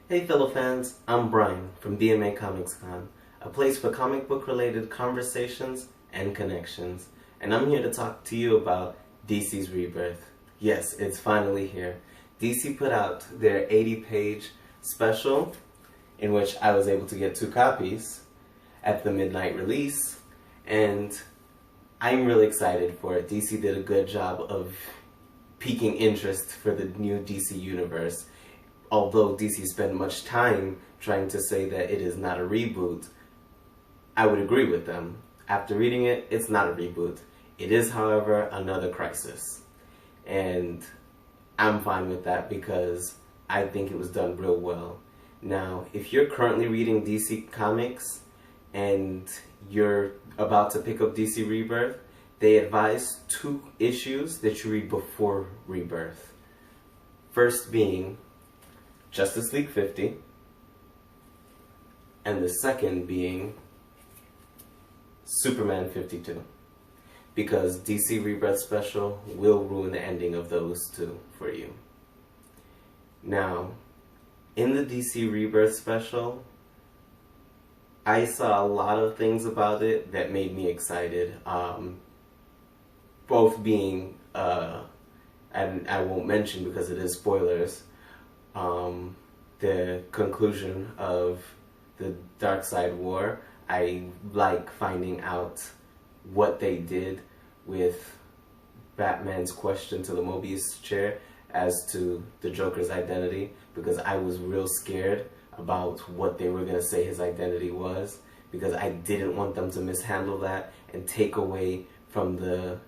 Hey fellow fans, I'm Brian from BMA Comics Con, a place for comic book related conversations and connections, and I'm here to talk to you about DC's Rebirth. Yes, it's finally here. DC put out their 80-page special, in which I was able to get 2 copies at the midnight release, and I'm really excited for it. DC did a good job of piquing interest for the new DC universe. Although DC spent much time trying to say that it is not a reboot, I would agree with them. After reading it, it's not a reboot. It is, however, another crisis. And I'm fine with that because I think it was done real well. Now, if you're currently reading DC Comics and you're about to pick up DC Rebirth, they advise 2 issues that you read before Rebirth. First being Justice League 50, and the second being Superman 52, because DC Rebirth Special will ruin the ending of those 2 for you. Now, in the DC Rebirth Special, I saw a lot of things about it that made me excited, both being, and I won't mention because it is spoilers, the conclusion of the Darkseid War. I like finding out what they did with Batman's question to the Mobius chair as to the Joker's identity, because I was real scared about what they were going to say his identity was, because I didn't want them to mishandle that and take away from the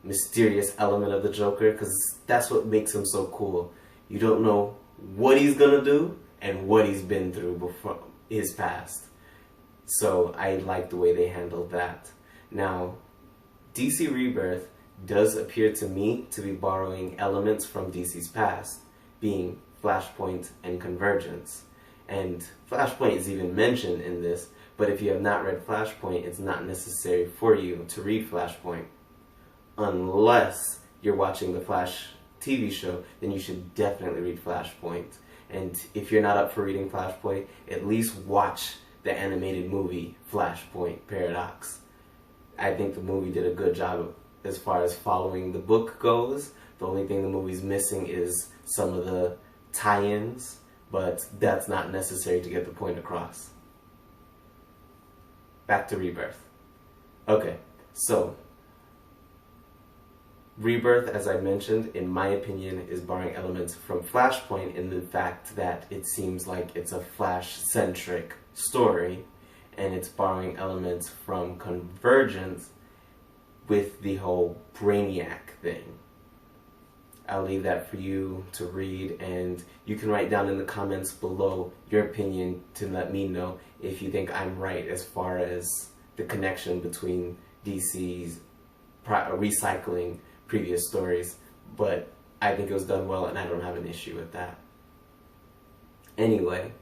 mysterious element of the Joker, because that's what makes him so cool. You don't know what he's gonna do and what he's been through before his past. So I like the way they handled that. Now, DC Rebirth does appear to me to be borrowing elements from DC's past, being Flashpoint and Convergence. And Flashpoint is even mentioned in this, but if you have not read Flashpoint, it's not necessary for you to read Flashpoint. Unless you're watching the Flash TV show, then you should definitely read Flashpoint. And if you're not up for reading Flashpoint, at least watch the animated movie Flashpoint Paradox. I think the movie did a good job as far as following the book goes. The only thing the movie's missing is some of the tie-ins, but that's not necessary to get the point across. Back to Rebirth. Okay, so Rebirth, as I mentioned, in my opinion, is borrowing elements from Flashpoint in the fact that it seems like it's a Flash-centric story, and it's borrowing elements from Convergence with the whole Brainiac thing. I'll leave that for you to read, and you can write down in the comments below your opinion to let me know if you think I'm right as far as the connection between DC's recycling previous stories, but I think it was done well and I don't have an issue with that. Anyway,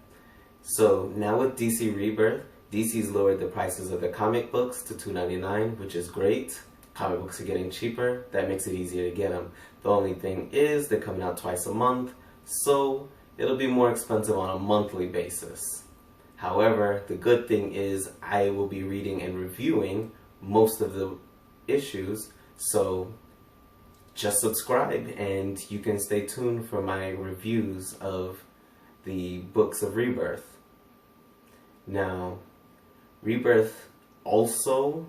so now with DC Rebirth, DC's lowered the prices of their comic books to $2.99, which is great. Comic books are getting cheaper, that makes it easier to get them. The only thing is they're coming out twice a month, so it'll be more expensive on a monthly basis. However, the good thing is I will be reading and reviewing most of the issues, so just subscribe and you can stay tuned for my reviews of the books of Rebirth. Now, Rebirth also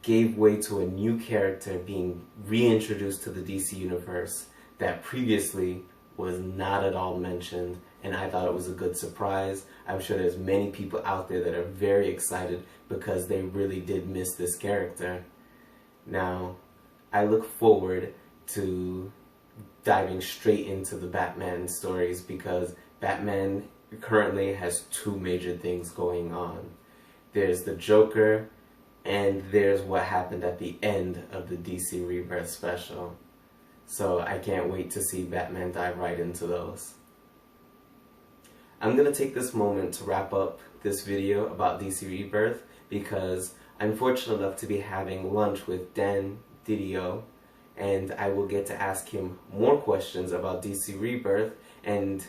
gave way to a new character being reintroduced to the DC Universe that previously was not at all mentioned, and I thought it was a good surprise. I'm sure there's many people out there that are very excited because they really did miss this character. Now, I look forward to diving straight into the Batman stories because Batman currently has 2 major things going on. There's the Joker, and there's what happened at the end of the DC Rebirth Special. So I can't wait to see Batman dive right into those. I'm going to take this moment to wrap up this video about DC Rebirth because I'm fortunate enough to be having lunch with Dan Didio, and I will get to ask him more questions about DC Rebirth, and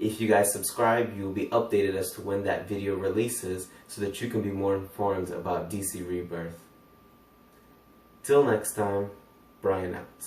If you guys subscribe, you'll be updated as to when that video releases so that you can be more informed about DC Rebirth. Till next time, Brian out.